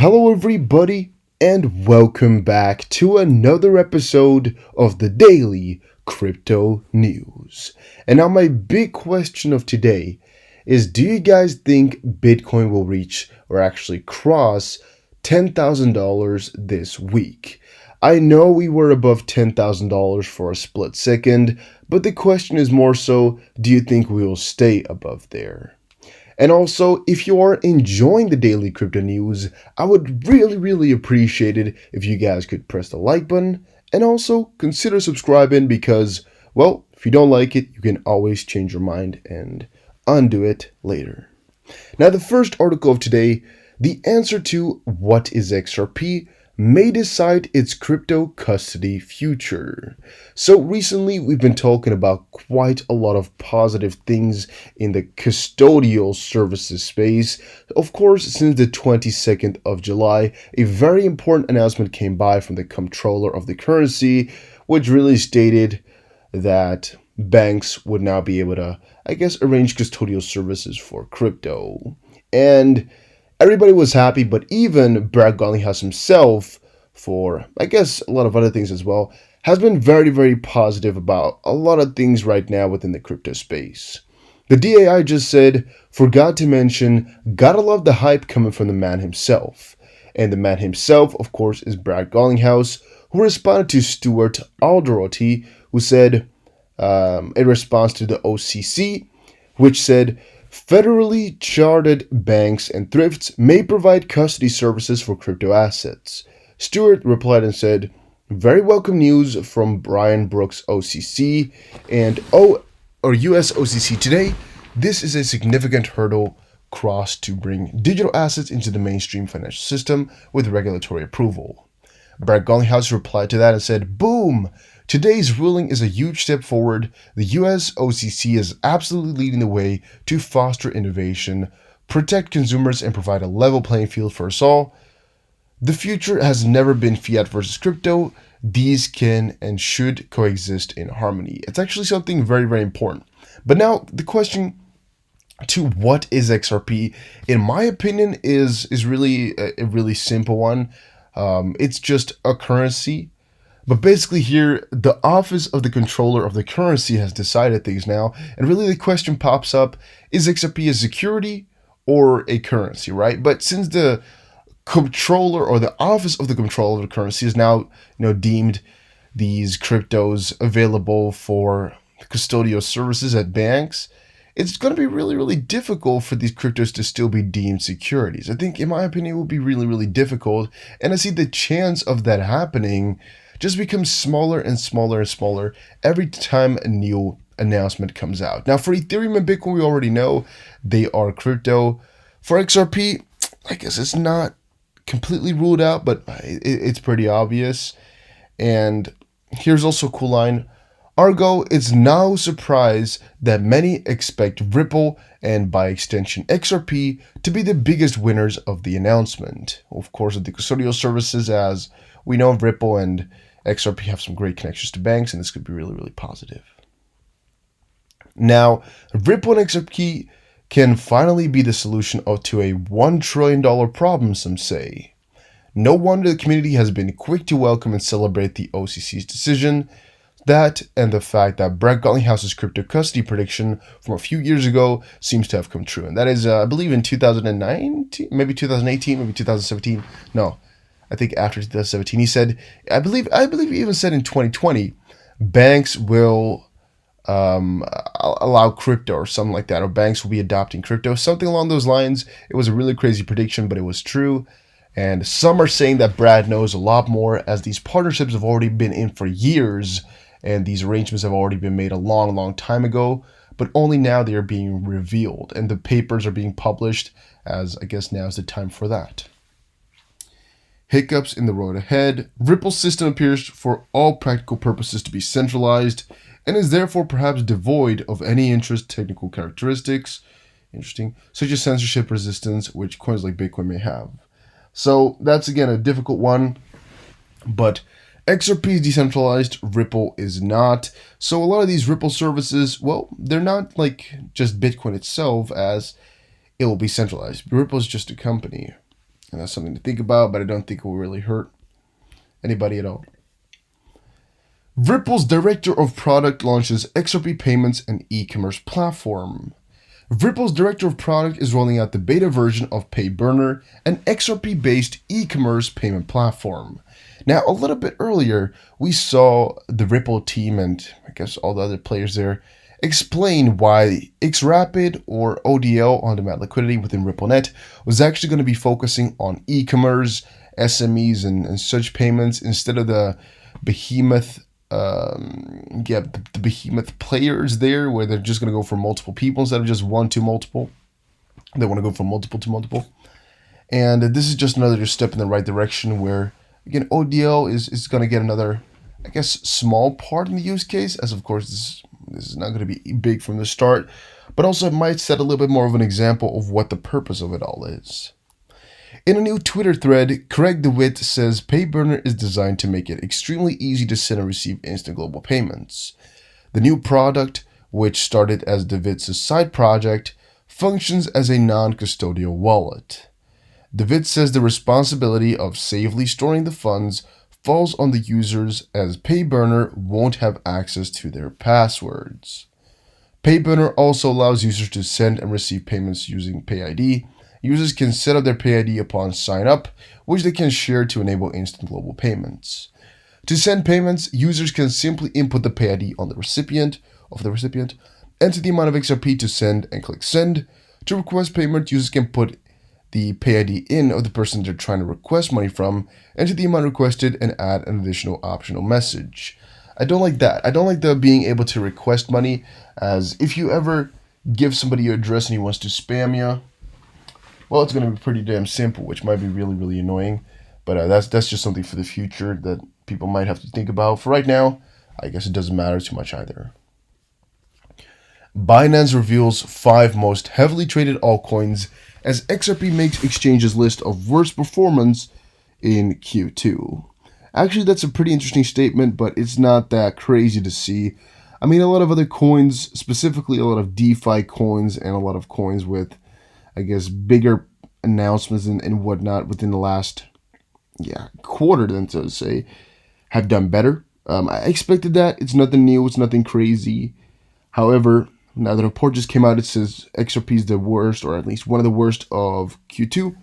Hello everybody, and welcome back to another episode of the Daily Crypto News. And now my big question of today is, do you guys think Bitcoin will reach or actually cross $10,000 this week? I know we were above $10,000 for a split second, but the question is more so, do you think we will stay above there? And also, if you are enjoying the daily crypto news, I would really appreciate it if you guys could press the like button and also consider subscribing because, well, if you don't like it, you can always change your mind and undo it later. Now, the first article of today, the answer to what is XRP may decide its crypto custody future. So recently we've been talking about quite a lot of positive things in the custodial services space. Of course, since the 22nd of July, a very important announcement came by from the comptroller of the currency, which really stated that banks would now be able to, arrange custodial services for crypto. And everybody was happy, but even Brad Garlinghouse himself, for a lot of other things as well, has been very positive about a lot of things right now within the crypto space. The DAI just said, forgot to mention, gotta love the hype coming from the man himself. And the man himself, of course, is Brad Garlinghouse, who responded to Stuart Alderoty, who said, in response to the OCC, which said, federally chartered banks and thrifts may provide custody services for crypto assets. Stewart replied and said, very welcome news from Brian Brooks OCC and US OCC today. This is a significant hurdle crossed to bring digital assets into the mainstream financial system with regulatory approval. Brad Garlinghouse replied to that and said, boom! Today's ruling is a huge step forward. The US OCC is absolutely leading the way to foster innovation, protect consumers, and provide a level playing field for us all. The future has never been fiat versus crypto. These can and should coexist in harmony. It's actually something very important. But now the question to what is XRP, in my opinion, is really a really simple one. It's just a currency. But basically here, the office of the controller of the currency has decided things now. And really the question pops up, is XRP a security or a currency, right? But since the controller or the office of the controller of the currency is now, deemed these cryptos available for custodial services at banks, it's going to be really difficult for these cryptos to still be deemed securities. I think, in my opinion, it would be really difficult. And I see the chance of that happening just becomes smaller and smaller every time a new announcement comes out. Now, for Ethereum and Bitcoin, we already know they are crypto. For XRP, I guess it's not completely ruled out, but it's pretty obvious. And here's also a cool line. Argo, it's no surprise that many expect Ripple and by extension XRP to be the biggest winners of the announcement. Of course, the custodial services, as we know, Ripple and XRP have some great connections to banks, and this could be really positive. Now, Ripple and XRP can finally be the solution to a $1 trillion problem, some say. No wonder the community has been quick to welcome and celebrate the OCC's decision. That and the fact that Brad Garlinghouse's crypto custody prediction from a few years ago seems to have come true. And that is, I believe, in 2019, maybe 2018, maybe 2017. No, I think after 2017. He said, I believe he even said in 2020, banks will allow crypto or something like that, or banks will be adopting crypto, something along those lines. It was a really crazy prediction, but it was true. And some are saying that Brad knows a lot more, as these partnerships have already been in for years, and these arrangements have already been made a long time ago, but only now they are being revealed, and the papers are being published, as I guess now is the time for that. Hiccups in the road ahead. Ripple's system appears for all practical purposes to be centralized, and is therefore perhaps devoid of any technical characteristics, such as censorship resistance, which coins like Bitcoin may have. So that's, again, a difficult one, but XRP is decentralized, Ripple is not. So a lot of these Ripple services, well, they're not like just Bitcoin itself, as it will be centralized. Ripple is just a company. And that's something to think about, but I don't think it will really hurt anybody at all. Ripple's director of product launches XRP Payments and e-commerce platform. Ripple's director of product is rolling out the beta version of PayBurner, an XRP-based e-commerce payment platform. Now, a little bit earlier, we saw the Ripple team and I guess all the other players there explain why XRapid, or ODL, on-demand liquidity within RippleNet, was actually going to be focusing on e-commerce, SMEs, and such payments instead of the behemoth the behemoth players there, where they're just going to go for multiple people instead of just one to multiple. They want to go from multiple to multiple. And this is just another step in the right direction where, again, ODL is going to get another, I guess, small part in the use case, as of course this is not going to be big from the start, but also it might set a little bit more of an example of what the purpose of it all is. In a new Twitter thread, Craig DeWitt says PayBurner is designed to make it extremely easy to send and receive instant global payments. The new product, which started as DeWitt's side project, functions as a non-custodial wallet. DeWitt says the responsibility of safely storing the funds falls on the users, as PayBurner won't have access to their passwords. PayBurner also allows users to send and receive payments using PayID. Users can set up their PayID upon sign up, which they can share to enable instant global payments. To send payments, users can simply input the PayID on the recipient, enter the amount of XRP to send, and click send. To request payment, users can put the PayID in of the person they're trying to request money from, enter the amount requested, and add an additional optional message. I don't like that. I don't like the being able to request money, as if you ever give somebody your address and he wants to spam you, well, it's going to be pretty damn simple, which might be really, really annoying. But that's just something for the future that people might have to think about. For right now, I guess it doesn't matter too much either. Binance reveals 5 most heavily traded altcoins as XRP makes exchange's list of worst performance in Q2. Actually, that's a pretty interesting statement, but it's not that crazy to see. I mean, a lot of other coins, specifically a lot of DeFi coins and a lot of coins with, I guess, bigger announcements and whatnot within the last quarter, then to say, have done better. I expected that. It's nothing new. It's nothing crazy. However, now the report just came out. It says XRP is the worst, or at least one of the worst of Q2.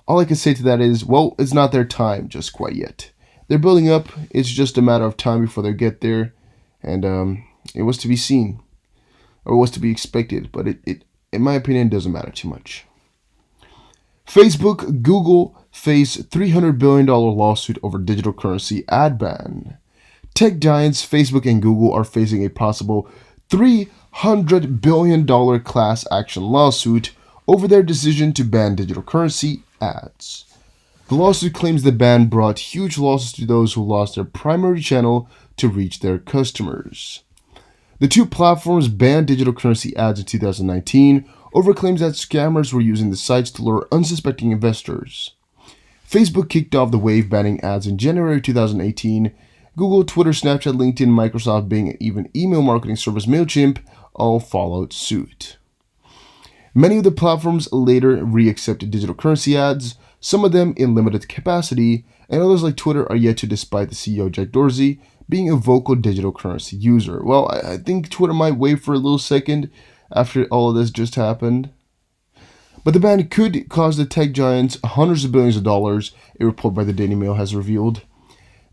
All I can say to that is, well, it's not their time just quite yet. They're building up. It's just a matter of time before they get there. And it was to be seen, or was to be expected. But it in my opinion, doesn't matter too much. Facebook, Google face $300 billion lawsuit over digital currency ad ban. Tech giants Facebook and Google are facing a possible $300 billion class action lawsuit over their decision to ban digital currency ads. The lawsuit claims the ban brought huge losses to those who lost their primary channel to reach their customers. The two platforms banned digital currency ads in 2019 over claims that scammers were using the sites to lure unsuspecting investors. Facebook kicked off the wave banning ads in January 2018. Google, Twitter, Snapchat, LinkedIn, Microsoft, Bing, and even email marketing service MailChimp all followed suit. Many of the platforms later re-accepted digital currency ads, some of them in limited capacity, and others like Twitter are yet to, despite the CEO Jack Dorsey being a vocal digital currency user. Well, I think Twitter might wait for a little second after all of this just happened. But the ban could cost the tech giants hundreds of billions of dollars, a report by the Daily Mail has revealed.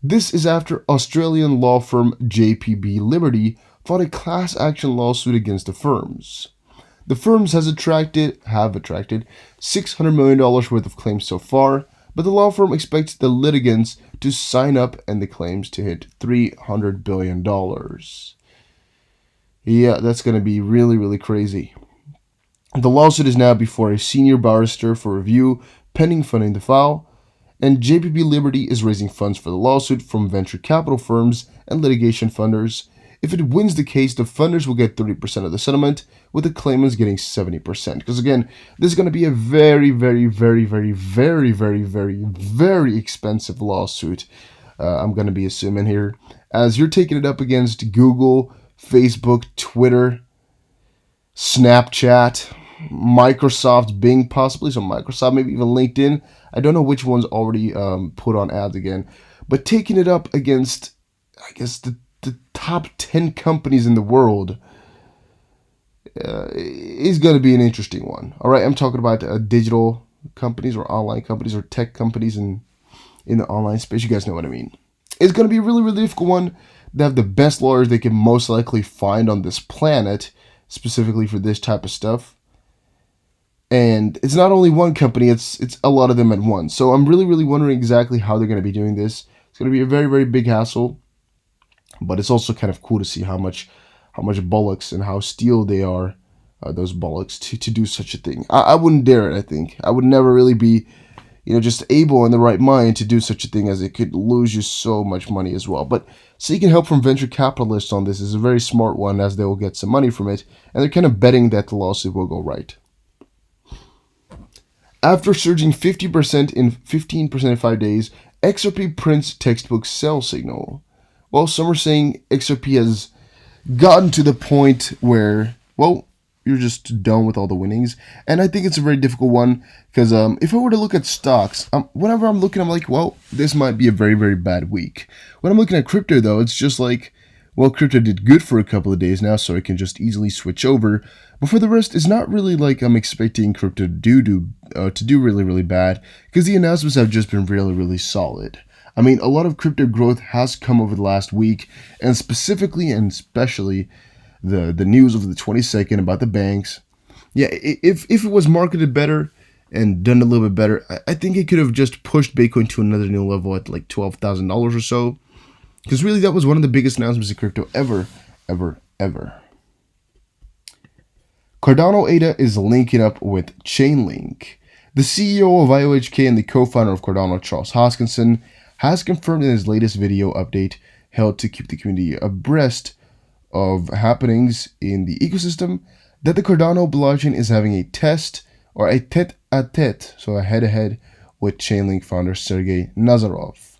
This is after Australian law firm JPB Liberty fought a class action lawsuit against the firms. The firms have attracted $600 million worth of claims so far, but the law firm expects the litigants to sign up and the claims to hit $300 billion. Yeah, that's going to be really, really crazy. The lawsuit is now before a senior barrister for review, pending funding the file, and JPB Liberty is raising funds for the lawsuit from venture capital firms and litigation funders. If it wins the case, the funders will get 30% of the settlement, with the claimants getting 70%. Because again, this is going to be a very, very, very, very, very, very, very, very expensive lawsuit. I'm going to be assuming here, as you're taking it up against Google, Facebook, Twitter, Snapchat, Microsoft, Bing possibly, so Microsoft, maybe even LinkedIn. I don't know which one's already put on ads again, but taking it up against, I guess, the top 10 companies in the world is going to be an interesting one. All right, I'm talking about digital companies or online companies or tech companies in the online space. You guys know what I mean. It's going to be a really, really difficult one. They have the best lawyers they can most likely find on this planet, specifically for this type of stuff. And it's not only one company, it's a lot of them at once. So I'm really, really wondering exactly how they're going to be doing this. It's going to be a very, very big hassle. But it's also kind of cool to see how much bollocks and how steel they are, those bollocks, to do such a thing. I wouldn't dare it, I think. I would never really be, just able in the right mind to do such a thing, as it could lose you so much money as well. But seeking help from venture capitalists on this is a very smart one, as they will get some money from it, and they're kind of betting that the lawsuit will go right. After surging 50% in 15% in 5 days, XRP prints textbook sell signal. Well, some are saying XRP has gotten to the point where, well, you're just done with all the winnings. And I think it's a very difficult one, because if I were to look at stocks, whenever I'm looking, I'm like, well, this might be a very, very bad week. When I'm looking at crypto, though, it's just like, well, crypto did good for a couple of days now, so I can just easily switch over. But for the rest, it's not really like I'm expecting crypto to do really, really bad, because the announcements have just been really, really solid. I mean, a lot of crypto growth has come over the last week, and specifically and especially the news of the 22nd about the banks. Yeah, if it was marketed better and done a little bit better, I think it could have just pushed Bitcoin to another new level at like $12,000 or so. Because really, that was one of the biggest announcements in crypto ever. Cardano ADA is linking up with Chainlink. The CEO of IOHK and the co-founder of Cardano, Charles Hoskinson, has confirmed in his latest video update, held to keep the community abreast of happenings in the ecosystem, that the Cardano blockchain is having a test, or a tete-a-tete, so a head-to-head, with Chainlink founder Sergey Nazarov.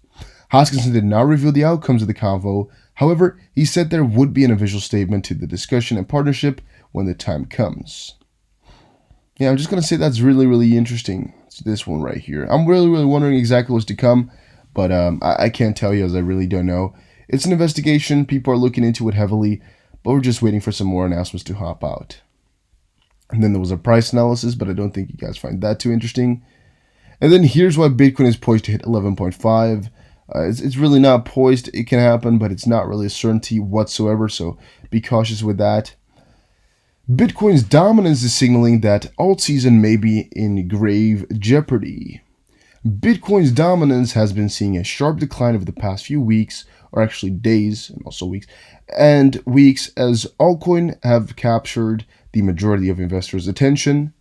Hoskinson did not reveal the outcomes of the convo. However, he said there would be an official statement to the discussion and partnership when the time comes. Yeah, I'm just going to say that's really, really interesting. It's this one right here. I'm really, really wondering exactly what's to come, but I can't tell you, as I really don't know. It's an investigation. People are looking into it heavily, but we're just waiting for some more announcements to hop out. And then there was a price analysis, but I don't think you guys find that too interesting. And then here's why Bitcoin is poised to hit 11.5. It's really not poised. It can happen, but it's not really a certainty whatsoever, so be cautious with that. Bitcoin's dominance is signaling that alt season may be in grave jeopardy. Bitcoin's dominance has been seeing a sharp decline over the past few weeks, or actually days, and also weeks, as altcoin have captured the majority of investors' attention.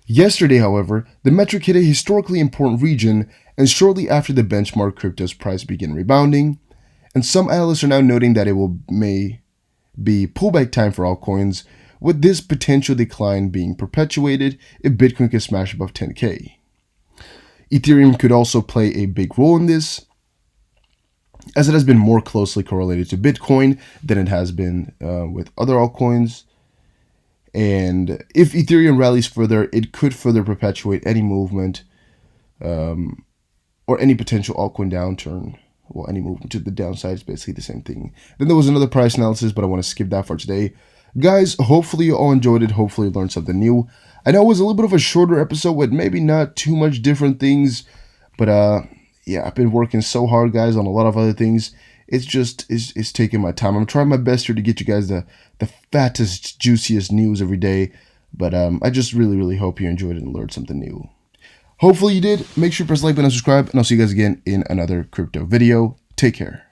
Yesterday, however, the metric hit a historically important region, and shortly after the benchmark crypto's price began rebounding, and some analysts are now noting that may be pullback time for altcoins, with this potential decline being perpetuated if Bitcoin can smash above 10K. Ethereum could also play a big role in this, as it has been more closely correlated to Bitcoin than it has been with other altcoins. And if Ethereum rallies further, it could further perpetuate any movement or any potential altcoin downturn. Well, any movement to the downside is basically the same thing. Then there was another price analysis, but I want to skip that for today. Guys, hopefully you all enjoyed it. Hopefully you learned something new. I know it was a little bit of a shorter episode with maybe not too much different things, but yeah, I've been working so hard, guys, on a lot of other things. It's taking my time. I'm trying my best here to get you guys the fattest, juiciest news every day. But I just really, really hope you enjoyed it and learned something new. Hopefully you did. Make sure you press the like button and subscribe, and I'll see you guys again in another crypto video. Take care.